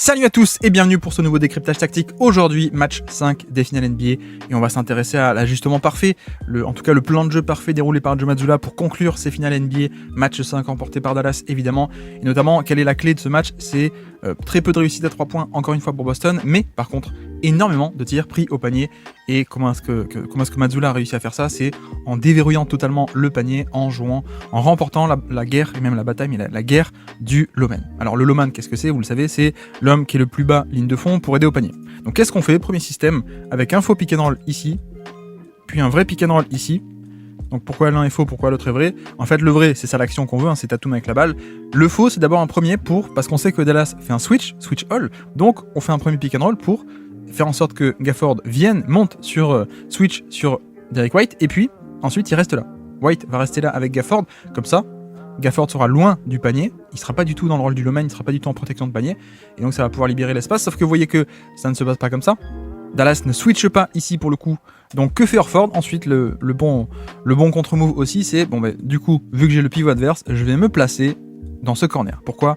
Salut à tous et bienvenue pour ce nouveau décryptage tactique. Aujourd'hui, match 5 des finales NBA et on va s'intéresser à l'ajustement parfait, en tout cas le plan de jeu parfait déroulé par Joe Mazzulla pour conclure ces finales NBA. Match 5 remporté par Dallas évidemment, et notamment quelle est la clé de ce match? C'est très peu de réussite à 3 points encore une fois pour Boston, mais par contre énormément de tirs pris au panier. Et comment est-ce que Mazzulla a réussi à faire ça? C'est en déverrouillant totalement le panier, en remportant la guerre, et même la bataille, mais la guerre du low man. Alors le low man, qu'est-ce que c'est? Vous le savez, c'est l'homme qui est le plus bas ligne de fond pour aider au panier. Donc qu'est-ce qu'on fait? Premier système, avec un faux pick and roll ici, puis un vrai pick and roll ici. Donc pourquoi l'un est faux, pourquoi l'autre est vrai? En fait le vrai, c'est ça l'action qu'on veut, hein, c'est Tatum avec la balle. Le faux, c'est d'abord un premier parce qu'on sait que Dallas fait un switch all, donc on fait un premier pick and roll pour faire en sorte que Gafford monte sur switch sur Derrick White, et puis ensuite il reste là. White va rester là avec Gafford, comme ça Gafford sera loin du panier, il sera pas du tout dans le rôle du low man, il sera pas du tout en protection de panier, et donc ça va pouvoir libérer l'espace, sauf que vous voyez que ça ne se passe pas comme ça. Dallas ne switche pas ici pour le coup, donc que fait Horford? Ensuite le bon contre-move aussi, c'est, du coup, vu que j'ai le pivot adverse, je vais me placer dans ce corner. Pourquoi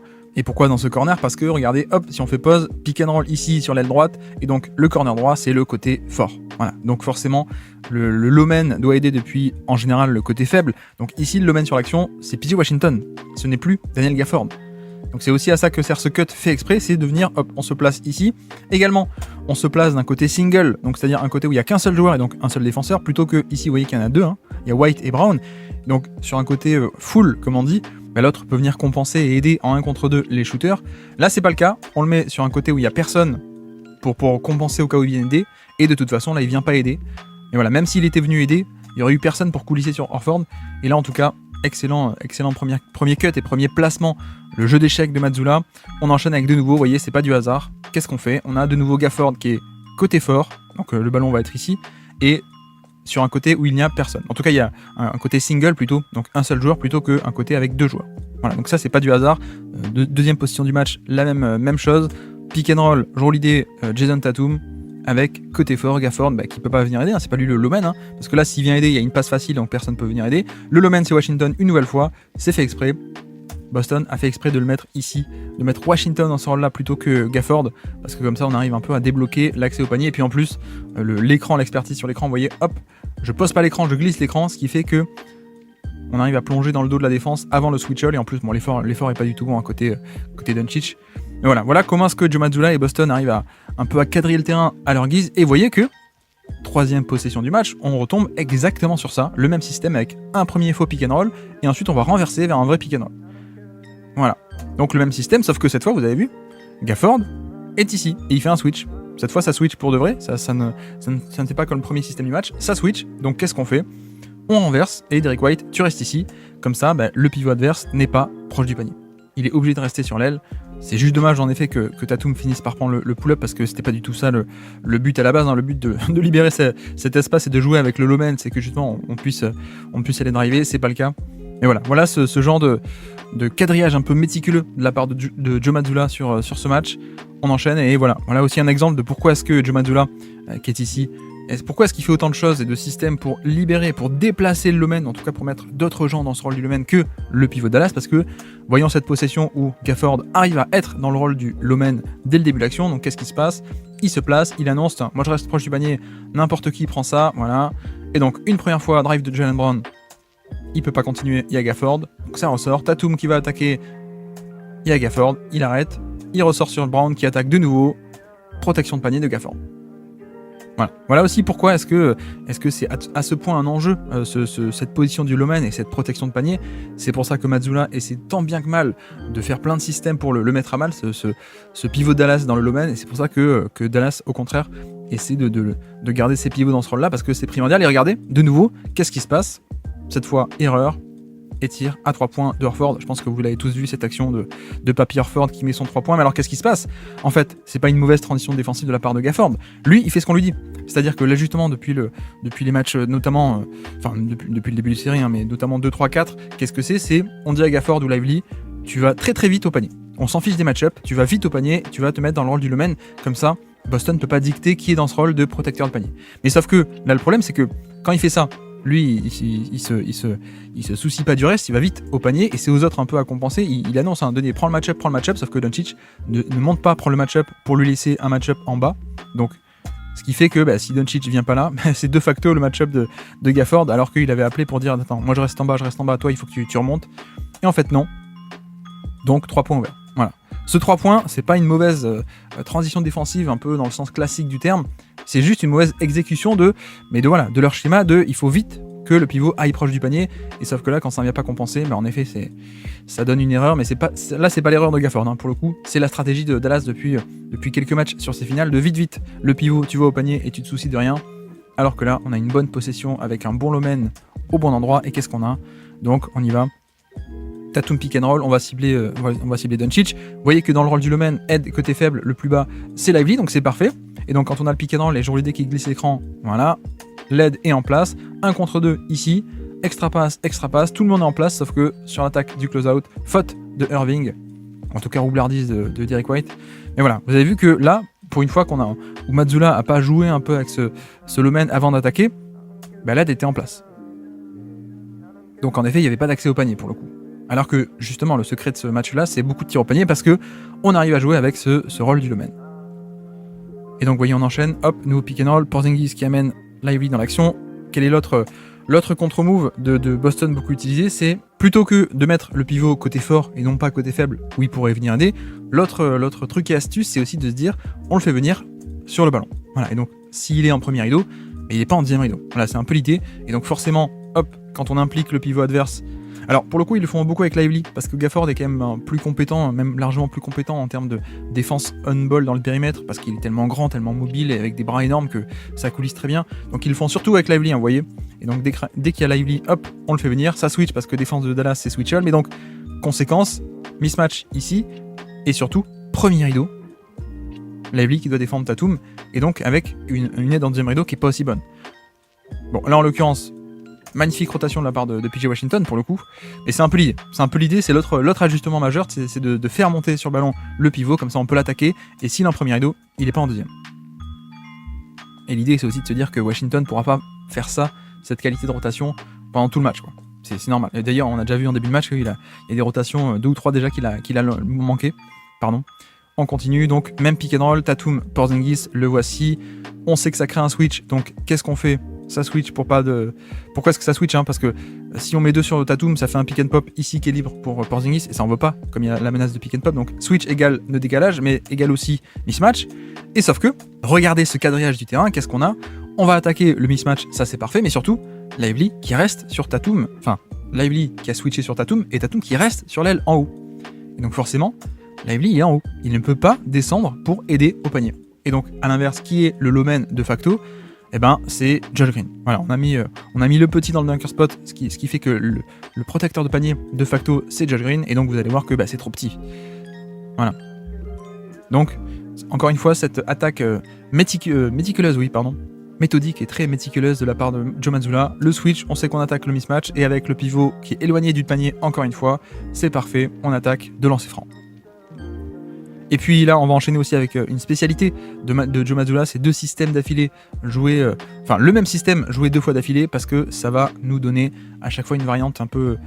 dans ce corner? Parce que regardez, hop, si on fait pause, pick and roll ici sur l'aile droite, et donc le corner droit c'est le côté fort. Voilà, donc forcément le low man doit aider depuis en général le côté faible. Donc ici le low man sur l'action c'est PJ Washington, ce n'est plus Daniel Gafford. Donc c'est aussi à ça que sert ce cut fait exprès, c'est de venir, hop, on se place ici. Également, on se place d'un côté single, donc c'est-à-dire un côté où il n'y a qu'un seul joueur et donc un seul défenseur, plutôt que ici vous voyez qu'il y en a deux, hein. Il y a White et Brown. Donc sur un côté full, comme on dit, l'autre peut venir compenser et aider en 1 contre 2 les shooters. Là c'est pas le cas, on le met sur un côté où il n'y a personne pour compenser au cas où il vient aider, et de toute façon là il vient pas aider. Et voilà, même s'il était venu aider, il n'y aurait eu personne pour coulisser sur Horford, et là en tout cas, excellent premier cut et premier placement, le jeu d'échecs de Mazzulla. On enchaîne avec de nouveau, vous voyez, c'est pas du hasard. Qu'est-ce qu'on fait? On a de nouveau Gafford qui est côté fort, donc le ballon va être ici, et sur un côté où il n'y a personne. En tout cas, il y a un côté single plutôt, donc un seul joueur plutôt qu'un côté avec deux joueurs. Voilà, donc ça c'est pas du hasard. Deuxième position du match, la même chose. Pick and roll, rôle idée, Jason Tatum, avec côté fort Gafford qui peut pas venir aider, hein, c'est pas lui le low man, hein, parce que là s'il vient aider, il y a une passe facile donc personne peut venir aider. Le low man c'est Washington une nouvelle fois, c'est fait exprès. Boston a fait exprès de le mettre ici, de mettre Washington dans ce rôle là plutôt que Gafford, parce que comme ça on arrive un peu à débloquer l'accès au panier, et puis en plus l'expertise sur l'écran, vous voyez, hop, je pose pas l'écran, je glisse l'écran, ce qui fait que on arrive à plonger dans le dos de la défense avant le switch all, et en plus l'effort est pas du tout bon à côté Doncic. Et voilà comment est-ce que Joe Mazzulla et Boston arrivent un peu à quadriller le terrain à leur guise, et vous voyez que troisième possession du match, on retombe exactement sur ça, le même système avec un premier faux pick and roll, et ensuite on va renverser vers un vrai pick and roll. Voilà, donc le même système, sauf que cette fois, vous avez vu, Gafford est ici, et il fait un switch. Cette fois, ça switch pour de vrai, ça ne fait pas comme le premier système du match, ça switch, donc qu'est-ce qu'on fait? On renverse, et Derrick White, tu restes ici, comme ça, le pivot adverse n'est pas proche du panier. Il est obligé de rester sur l'aile. C'est juste dommage en effet que Tatum finisse par prendre le pull-up, parce que c'était pas du tout ça le but à la base, hein. Le but de libérer cet espace et de jouer avec le low man, c'est que justement on puisse aller driver, c'est pas le cas. Et voilà ce genre de quadrillage un peu méticuleux de la part de Joe Mazzulla sur ce match. On enchaîne, et voilà aussi un exemple de pourquoi est-ce que Joe Mazzulla, qui est ici, pourquoi est-ce qu'il fait autant de choses et de systèmes pour libérer, pour déplacer le low man, en tout cas pour mettre d'autres gens dans ce rôle du low man que le pivot de Dallas, parce que voyons cette possession où Gafford arrive à être dans le rôle du low man dès le début de l'action. Donc qu'est-ce qui se passe? Il se place, il annonce, moi je reste proche du panier, n'importe qui prend ça, voilà. Et donc une première fois, drive de Jaylen Brown, il peut pas continuer, il y a Gafford, donc ça ressort. Tatum qui va attaquer, il y a Gafford, il arrête, il ressort sur Brown qui attaque de nouveau, protection de panier de Gafford. Voilà aussi pourquoi est-ce que c'est à ce point un enjeu, cette position du low man et cette protection de panier. C'est pour ça que Mazzulla essaie tant bien que mal de faire plein de systèmes pour le mettre à mal, ce pivot de Dallas dans le low man, et c'est pour ça que Dallas au contraire essaie de garder ses pivots dans ce rôle là, parce que c'est primordial. Et regardez, de nouveau, qu'est-ce qui se passe? Cette fois, erreur, et tir à 3 points de Horford. Je pense que vous l'avez tous vu, cette action de Papy Horford qui met son 3 points. Mais alors qu'est-ce qui se passe? En fait, c'est pas une mauvaise transition défensive de la part de Gafford. Lui, il fait ce qu'on lui dit. C'est-à-dire que l'ajustement depuis les matchs, notamment, depuis le début de série, hein, mais notamment 2, 3, 4, qu'est-ce que c'est? On dit à Gafford ou Lively, tu vas très très vite au panier. On s'en fiche des match-ups, tu vas vite au panier, tu vas te mettre dans le rôle du low man, comme ça, Boston ne peut pas dicter qui est dans ce rôle de protecteur de panier. Mais sauf que, là le problème c'est que, quand il fait ça, Lui, il se soucie pas du reste, il va vite au panier et c'est aux autres un peu à compenser. Il annonce un Denis, prends le match-up, sauf que Doncic ne monte pas prendre le match-up pour lui laisser un match-up en bas. Donc, ce qui fait que si Doncic vient pas là, c'est de facto le match-up de Gafford, alors qu'il avait appelé pour dire attends, moi je reste en bas, toi il faut que tu remontes. Et en fait, non. Donc, 3 points ouverts. Voilà. Ce 3 points, c'est pas une mauvaise transition défensive, un peu dans le sens classique du terme. C'est juste une mauvaise exécution de leur schéma il faut vite que le pivot aille proche du panier. Et sauf que là, quand ça ne vient pas compenser, en effet, ça donne une erreur. Mais c'est pas l'erreur de Gafford, hein, pour le coup. C'est la stratégie de Dallas depuis quelques matchs sur ces finales, de vite, le pivot, tu vas au panier et tu te soucies de rien. Alors que là, on a une bonne possession avec un bon Lomen au bon endroit. Et qu'est-ce qu'on a? Donc, on y va. Tatum pick and roll, on va cibler Doncic. Vous voyez que dans le rôle du Lomen, head côté faible, le plus bas, c'est Lively, donc c'est parfait. Et donc quand on a le pick and roll, les Holiday qui glisse l'écran, voilà, l'aide est en place. 1 contre 2 ici, extra passe, tout le monde est en place, sauf que sur l'attaque du close-out, faute de Irving, en tout cas roublardise de Derrick White. Mais voilà, vous avez vu que là, pour une fois où Mazzulla a pas joué un peu avec ce Lomen avant d'attaquer, l'aide était en place. Donc en effet, il n'y avait pas d'accès au panier pour le coup. Alors que justement le secret de ce match-là, c'est beaucoup de tirs au panier parce que on arrive à jouer avec ce rôle du Lomen. Et donc vous voyez, on enchaîne, hop, nouveau pick and roll, Porzingis qui amène Lively dans l'action. Quel est l'autre contre-move de Boston beaucoup utilisé? C'est plutôt que de mettre le pivot côté fort et non pas côté faible où il pourrait venir aider, l'autre truc et astuce, c'est aussi de se dire on le fait venir sur le ballon. Voilà, et donc s'il est en premier rideau, il n'est pas en deuxième rideau. Voilà, c'est un peu l'idée. Et donc forcément, hop, quand on implique le pivot adverse. Alors pour le coup ils le font beaucoup avec Lively parce que Gafford est quand même plus compétent, même largement plus compétent en termes de défense on-ball dans le périmètre parce qu'il est tellement grand, tellement mobile et avec des bras énormes que ça coulisse très bien. Donc ils le font surtout avec Lively, hein, vous voyez. Et donc dès qu'il y a Lively, hop, on le fait venir, ça switch parce que défense de Dallas c'est switchable. Mais donc conséquence, mismatch ici et surtout premier rideau. Lively qui doit défendre Tatum et donc avec une aide en deuxième rideau qui est pas aussi bonne. Bon là en l'occurrence, magnifique rotation de la part de PJ Washington pour le coup, mais c'est un peu l'idée, c'est l'autre ajustement majeur, c'est de faire monter sur le ballon le pivot, comme ça on peut l'attaquer, et s'il est en premier rideau, il n'est pas en deuxième. Et l'idée c'est aussi de se dire que Washington ne pourra pas faire ça, cette qualité de rotation, pendant tout le match, quoi. C'est normal. Et d'ailleurs on a déjà vu en début de match qu'il y a des rotations, 2 ou 3 déjà qu'il a manqué. Pardon. On continue, donc même pick and roll, Tatum, Porzingis, le voici, on sait que ça crée un switch, donc qu'est-ce qu'on fait? Ça switch pour pas de... Pourquoi est-ce que ça switch, hein? Parce que si on met 2 sur le Tatum, ça fait un pick and pop ici qui est libre pour Porzingis, et ça on veut pas, comme il y a la menace de pick and pop, donc switch égale ne décalage, mais égale aussi mismatch, et sauf que, regardez ce quadrillage du terrain, qu'est-ce qu'on a? On va attaquer le mismatch, ça c'est parfait, mais surtout, Lively qui reste sur Tatum, enfin, Lively qui a switché sur Tatum, et Tatum qui reste sur l'aile en haut. Et donc forcément, Lively est en haut, il ne peut pas descendre pour aider au panier. Et donc, à l'inverse, qui est le Lomen de facto? C'est Josh Green. Voilà, on a mis le petit dans le dunker spot, ce qui fait que le protecteur de panier de facto c'est Josh Green, et donc vous allez voir que c'est trop petit. Voilà. Donc, encore une fois, cette attaque méthodique et très méticuleuse de la part de Joe Mazzulla. Le switch, on sait qu'on attaque le mismatch, et avec le pivot qui est éloigné du panier, encore une fois, c'est parfait, on attaque de lancer franc. Et puis là, on va enchaîner aussi avec une spécialité de Joe Mazzulla, c'est 2 systèmes d'affilée joués, le même système joué 2 fois d'affilée, parce que ça va nous donner à chaque fois une variante un peu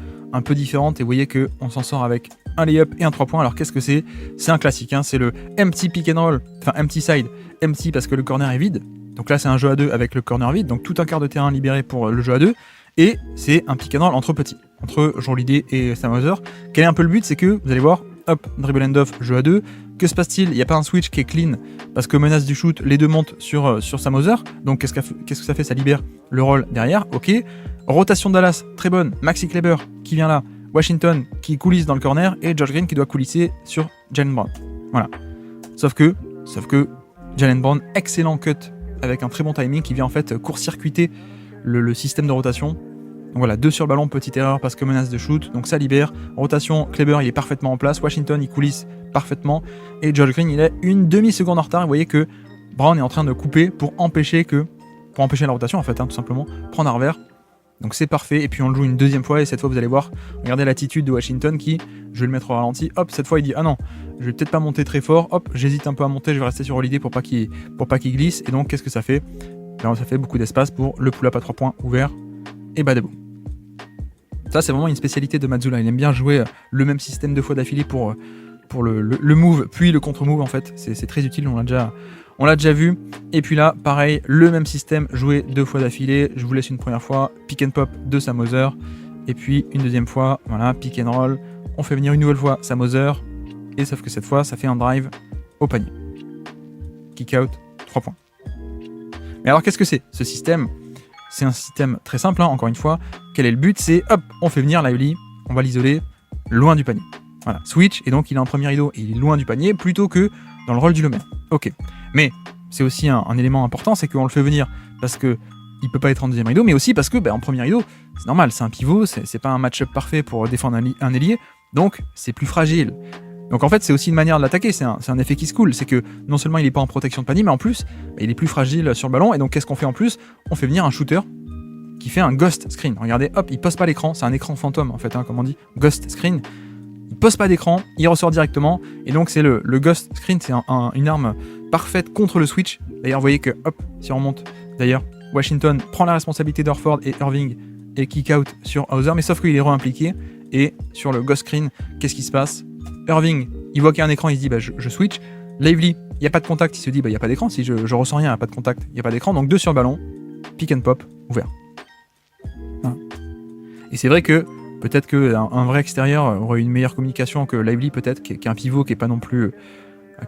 différente, et vous voyez qu'on s'en sort avec un lay-up et un 3 points. Alors qu'est-ce que c'est? C'est un classique, hein, c'est le empty pick and roll, empty side, empty parce que le corner est vide, donc là c'est un jeu à 2 avec le corner vide, donc tout un quart de terrain libéré pour le jeu à 2, et c'est un pick and roll entre petits, entre Joe Holiday et Sam Hauser. Quel est un peu le but? C'est que, vous allez voir, hop, dribble end off, jeu à 2. Que se passe-t-il? Il n'y a pas un switch qui est clean parce que menace du shoot, les deux montent sur Sam Hauser. Donc qu'est-ce que ça fait? Ça libère le roll derrière. Ok. Rotation de Dallas, très bonne. Maxi Kleber qui vient là. Washington qui coulisse dans le corner et Josh Green qui doit coulisser sur Jaylen Brown. Voilà. Sauf que Jaylen Brown, excellent cut avec un très bon timing qui vient en fait court-circuiter le système de rotation. Donc voilà, 2 sur le ballon, petite erreur parce que menace de shoot, donc ça libère. Rotation, Kleber il est parfaitement en place, Washington il coulisse parfaitement, et Josh Green il est une demi-seconde en retard. Vous voyez que Brown est en train de couper pour empêcher la rotation en fait, hein, tout simplement, prendre un revers. Donc c'est parfait, et puis on le joue une deuxième fois, et cette fois vous allez voir, regardez l'attitude de Washington qui, je vais le mettre au ralenti, hop, cette fois il dit ah non, je vais peut-être pas monter très fort, hop, j'hésite un peu à monter, je vais rester sur Holiday pour pas qu'il glisse, et donc qu'est-ce que ça fait? Ça fait beaucoup d'espace pour le pull-up à 3 points ouvert et badabou. Ça, c'est vraiment une spécialité de Mazzulla. Il aime bien jouer le même système 2 fois d'affilée pour le move, puis le contre-move, en fait. C'est très utile, on l'a déjà vu. Et puis là, pareil, le même système joué 2 fois d'affilée. Je vous laisse une première fois, pick and pop de Samozer. Et puis une deuxième fois, voilà, pick and roll. On fait venir une nouvelle fois Samozer. Et sauf que cette fois, ça fait un drive au panier. Kick out, 3 points. Mais alors, qu'est-ce que c'est ce système ? C'est un système très simple, hein, encore une fois. Quel est le but ? C'est, hop, on fait venir Lively, on va l'isoler loin du panier. Voilà, switch, et donc il est en premier rideau et il est loin du panier, plutôt que dans le rôle du low man. Ok, mais c'est aussi un élément important, c'est qu'on le fait venir parce que il peut pas être en deuxième rideau, mais aussi parce que en premier rideau, c'est normal, c'est un pivot, c'est pas un match-up parfait pour défendre un ailier, donc c'est plus fragile. Donc en fait, c'est aussi une manière de l'attaquer, c'est un effet qui se coule, c'est que non seulement il est pas en protection de panier, mais en plus, il est plus fragile sur le ballon, et donc qu'est-ce qu'on fait en plus ? On fait venir un shooter qui fait un ghost screen. Regardez, hop, il pose pas l'écran, c'est un écran fantôme en fait, hein, comme on dit, ghost screen. Il pose pas d'écran, il ressort directement, et donc c'est le ghost screen, c'est une arme parfaite contre le switch. D'ailleurs, vous voyez que, hop, si on remonte, d'ailleurs, Washington prend la responsabilité d'Horford et Irving et kick out sur Hauser, mais sauf qu'il est re-impliqué, et sur le ghost screen, qu'est-ce qui se passe ? Irving, il voit qu'il y a un écran, il se dit je switch. Lively, il n'y a pas de contact, il se dit il n'y a pas d'écran, si je ressens rien, il n'y a pas de contact, il n'y a pas d'écran, donc 2 sur le ballon, pick and pop, ouvert. Voilà. Et c'est vrai que peut-être qu'un vrai extérieur aurait une meilleure communication que Lively, peut-être, qui est un pivot qui n'est pas non plus,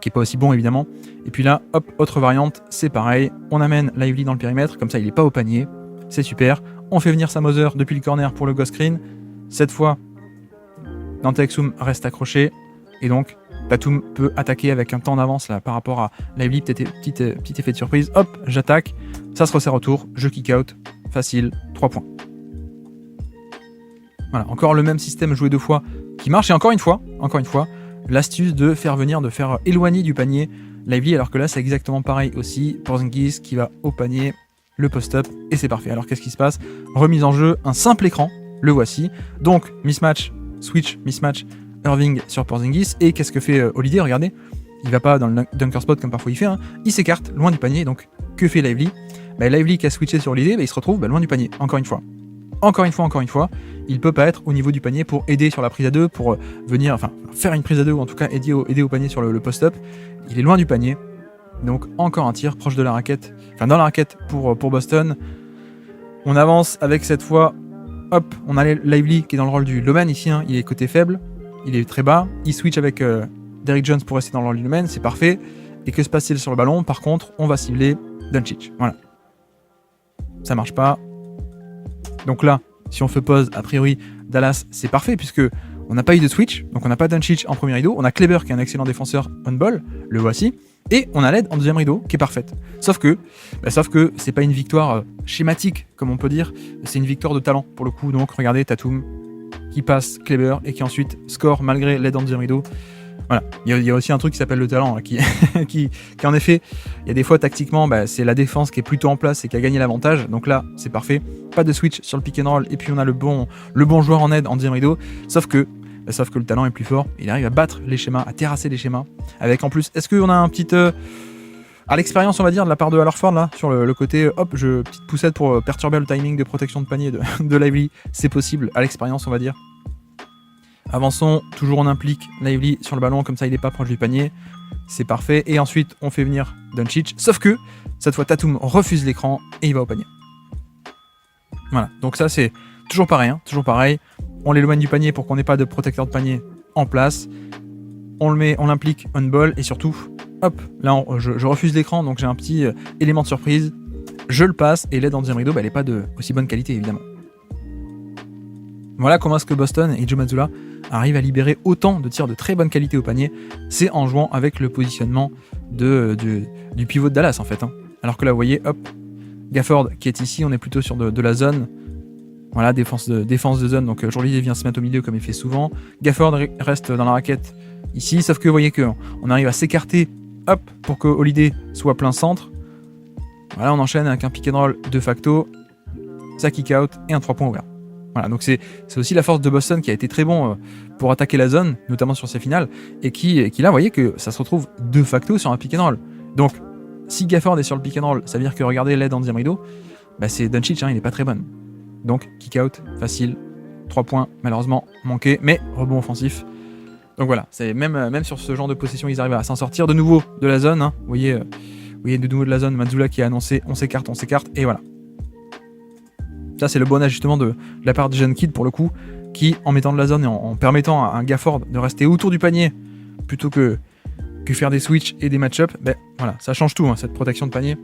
qui est pas aussi bon évidemment. Et puis là, hop, autre variante, c'est pareil, on amène Lively dans le périmètre, comme ça il n'est pas au panier, c'est super. On fait venir Samozer depuis le corner pour le ghost screen. Cette fois, Dante Exum reste accroché, et donc Tatum peut attaquer avec un temps d'avance là par rapport à Lively, petit effet de surprise. Hop, j'attaque, ça se resserre autour, je kick out, facile, 3 points. Voilà, encore le même système joué 2 fois qui marche, et encore une fois, l'astuce de faire éloigner du panier Lively, alors que là c'est exactement pareil aussi. Porzingis qui va au panier, le post-up, et c'est parfait. Alors qu'est-ce qui se passe ? Remise en jeu, un simple écran, le voici. Donc mismatch, switch, mismatch, Irving sur Porzingis, et qu'est-ce que fait Holiday ? Regardez, il va pas dans le dunker spot comme parfois il fait, hein. Il s'écarte loin du panier, donc que fait Lively ? Lively qui a switché sur Holiday, il se retrouve loin du panier, encore une fois, il peut pas être au niveau du panier pour aider sur la prise à 2, pour faire une prise à 2, ou en tout cas aider au panier sur le post-up. Il est loin du panier, donc encore un tir proche de la raquette, dans la raquette pour Boston. On avance avec cette fois, hop, on a Lively qui est dans le rôle du Loman ici, hein. Il est côté faible, il est très bas, il switch avec Derrick Jones pour rester dans le rôle du Loman, c'est parfait. Et que se passe-t-il sur le ballon ? Par contre, on va cibler Doncic, voilà. Ça marche pas. Donc là, si on fait pause, a priori, Dallas, c'est parfait, puisque on n'a pas eu de switch, donc on n'a pas Doncic en premier rideau, on a Kleber qui est un excellent défenseur on-ball, le voici, et on a l'aide en deuxième rideau, qui est parfaite. Sauf que c'est pas une victoire schématique, comme on peut dire, c'est une victoire de talent, pour le coup. Donc regardez, Tatum, qui passe Kleber, et qui ensuite score malgré l'aide en deuxième rideau. Voilà, il y a aussi un truc qui s'appelle le talent, hein, qui en effet, il y a des fois tactiquement, c'est la défense qui est plutôt en place et qui a gagné l'avantage. Donc là, c'est parfait, pas de switch sur le pick and roll, et puis on a le bon joueur en aide en deuxième rideau. Sauf que le talent est plus fort, il arrive à battre les schémas, à terrasser les schémas. Avec en plus, est-ce qu'on a un petit à l'expérience, on va dire, de la part de Al Horford là, sur le côté, petite poussette pour perturber le timing de protection de panier de Lively, c'est possible, à l'expérience, on va dire. Avançons, toujours on implique Lively sur le ballon, comme ça il n'est pas proche du panier, c'est parfait. Et ensuite on fait venir Doncic, sauf que cette fois Tatum refuse l'écran et il va au panier. Voilà, donc ça c'est toujours pareil, on l'éloigne du panier pour qu'on n'ait pas de protecteur de panier en place, on l'implique on ball, et surtout, hop, là je refuse l'écran, donc j'ai un petit élément de surprise, je le passe, et l'aide en deuxième rideau, elle n'est pas de aussi bonne qualité évidemment. Voilà comment est-ce que Boston et Joe Mazzulla arrivent à libérer autant de tirs de très bonne qualité au panier. C'est en jouant avec le positionnement du pivot de Dallas en fait, hein. Alors que là vous voyez, hop, Gafford qui est ici, on est plutôt sur de la zone. Voilà, défense de zone, donc Holiday vient se mettre au milieu comme il fait souvent. Gafford reste dans la raquette ici, sauf que vous voyez qu'on arrive à s'écarter, hop, pour que Holiday soit plein centre. Voilà, on enchaîne avec un pick and roll de facto, ça kick out et un 3 points ouvert. Voilà, donc c'est aussi la force de Boston qui a été très bon pour attaquer la zone, notamment sur ses finales, et qui là, vous voyez que ça se retrouve de facto sur un pick and roll. Donc, si Gafford est sur le pick and roll, ça veut dire que regardez l'aide en deuxième rideau, c'est Doncic, hein, il est pas très bonne. donc kick out, facile, 3 points malheureusement manqués, mais rebond offensif. Donc voilà, c'est même sur ce genre de possession, ils arrivent à s'en sortir de nouveau de la zone. Hein. Vous voyez de nouveau de la zone, Mazzulla qui a annoncé on s'écarte, et voilà. Ça, c'est le bon ajustement de la part de Jason Kidd pour le coup, qui, en mettant de la zone et en permettant à un Gafford de rester autour du panier plutôt que faire des switches et des match-up, ben voilà, ça change tout, hein, cette protection de panier.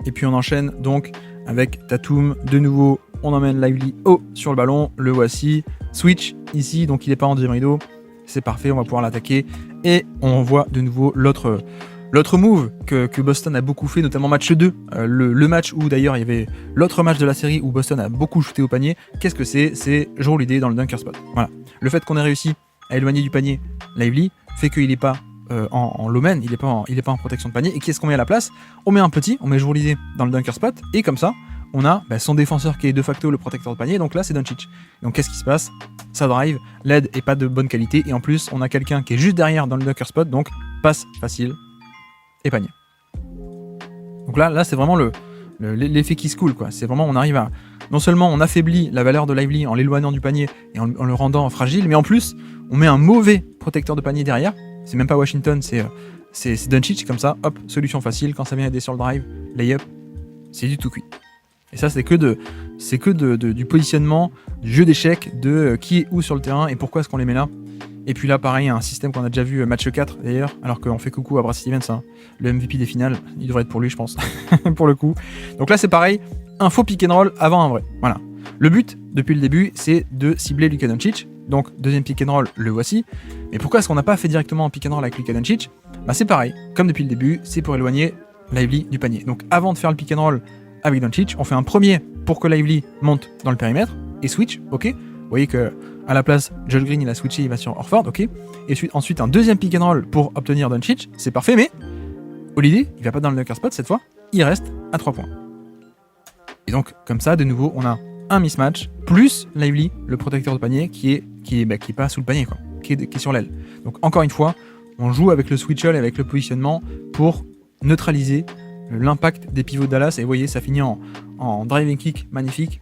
Et puis on enchaîne donc avec Tatum, de nouveau, on emmène Lively haut sur le ballon, le voici, switch ici, donc il n'est pas en deuxième rideau, c'est parfait, on va pouvoir l'attaquer, et on voit de nouveau l'autre move que Boston a beaucoup fait, notamment match 2, le match où d'ailleurs il y avait l'autre match de la série où Boston a beaucoup shooté au panier. Qu'est-ce que c'est ? C'est Jrue Holiday dans le dunker spot. Voilà. Le fait qu'on ait réussi à éloigner du panier Lively fait qu'il n'est pas en low man, il n'est pas en protection de panier. Et qu'est-ce qu'on met à la place ? On met un petit, on met Jrue Holiday dans le dunker spot, et comme ça, on a son défenseur qui est de facto le protecteur de panier, donc là c'est Doncic. Donc qu'est-ce qui se passe ? Ça drive, l'aide est pas de bonne qualité, et en plus on a quelqu'un qui est juste derrière dans le dunker spot, donc passe facile et panier. Donc là c'est vraiment l'effet qui se coule, quoi. C'est vraiment, on arrive à, non seulement on affaiblit la valeur de Lively en l'éloignant du panier et en le rendant fragile, mais en plus on met un mauvais protecteur de panier derrière. C'est même pas Washington, c'est Doncic, comme ça, hop, solution facile, quand ça vient aider sur le drive, layup, c'est du tout cuit. Et ça c'est que du positionnement, du jeu d'échecs, de qui est où sur le terrain et pourquoi est-ce qu'on les met là. Et puis là, pareil, un système qu'on a déjà vu match 4 d'ailleurs, alors qu'on fait coucou à Brad Stevens, hein, le MVP des finales, il devrait être pour lui, je pense, pour le coup. Donc là, c'est pareil, un faux pick and roll avant un vrai. Voilà. Le but, depuis le début, c'est de cibler Luka Doncic. Donc, deuxième pick and roll, le voici. Mais pourquoi est-ce qu'on n'a pas fait directement un pick and roll avec Luka Doncic ? Bah, c'est pareil, comme depuis le début, c'est pour éloigner Lively du panier. Donc, avant de faire le pick and roll avec Doncic, on fait un premier pour que Lively monte dans le périmètre et switch, ok ? Vous voyez que à la place, Josh Green il a switché, il va sur Horford, ok. Et ensuite un deuxième pick and roll pour obtenir Doncic, c'est parfait, mais Holiday, il va pas dans le dunker spot cette fois, il reste à 3 points. Et donc comme ça, de nouveau, on a un mismatch plus Lively, le protecteur de panier, qui est pas sous le panier, quoi, qui est sur l'aile. Donc encore une fois, on joue avec le switch-all et avec le positionnement pour neutraliser l'impact des pivots de Dallas. Et vous voyez, ça finit en driving kick magnifique.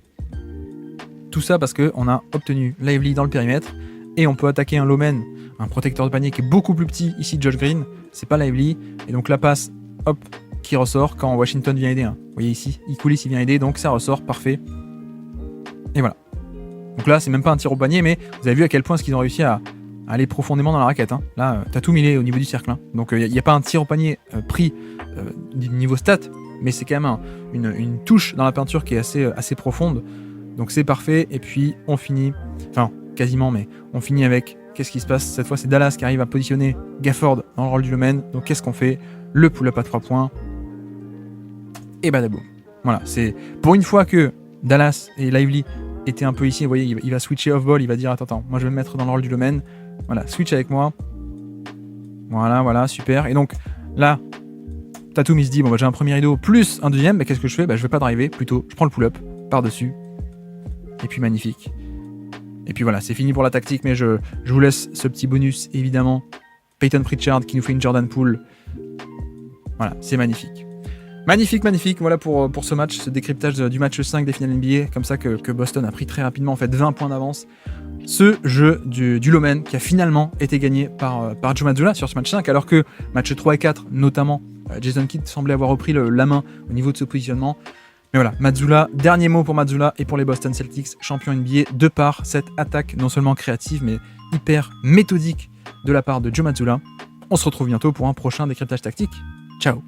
Tout ça parce qu'on a obtenu Lively dans le périmètre et on peut attaquer un low man, un protecteur de panier qui est beaucoup plus petit, ici Josh Green, c'est pas Lively, et donc la passe, hop, qui ressort quand Washington vient aider. Hein. Vous voyez ici, Ikulis il vient aider, donc ça ressort, parfait. Et voilà. Donc là, c'est même pas un tir au panier, mais vous avez vu à quel point est-ce qu'ils ont réussi à aller profondément dans la raquette. Hein. Là, Tatum il est au niveau du cercle, hein. Donc il n'y a pas un tir au panier pris du niveau stat, mais c'est quand même une touche dans la peinture qui est assez profonde. Donc c'est parfait, et puis on finit, enfin quasiment, mais on finit avec, qu'est-ce qui se passe ? Cette fois c'est Dallas qui arrive à positionner Gafford dans le rôle du low-man, donc qu'est-ce qu'on fait ? Le pull-up à 3 points, et badaboum. Voilà, c'est pour une fois que Dallas et Lively étaient un peu ici, vous voyez, il va switcher off-ball, il va dire attends, moi je vais me mettre dans le rôle du low-man, voilà, switch avec moi, voilà, super, et donc là, Tatum il se dit, bon bah j'ai un premier rideau plus un deuxième, mais qu'est-ce que je fais ? Bah je vais pas driver, plutôt je prends le pull-up par-dessus, et puis magnifique. Et puis voilà, c'est fini pour la tactique, mais je vous laisse ce petit bonus, évidemment. Peyton Pritchard qui nous fait une Jordan Poole. Voilà, c'est magnifique. Magnifique, voilà pour ce match, ce décryptage du match 5 des finales NBA, comme ça que Boston a pris très rapidement, en fait 20 points d'avance. Ce jeu du low-man qui a finalement été gagné par Joe Mazzulla sur ce match 5, alors que match 3 et 4, notamment, Jason Kidd semblait avoir repris la main au niveau de ce positionnement. Mais voilà, Mazzulla, dernier mot pour Mazzulla et pour les Boston Celtics, champions NBA, de par cette attaque non seulement créative, mais hyper méthodique de la part de Joe Mazzulla. On se retrouve bientôt pour un prochain décryptage tactique. Ciao.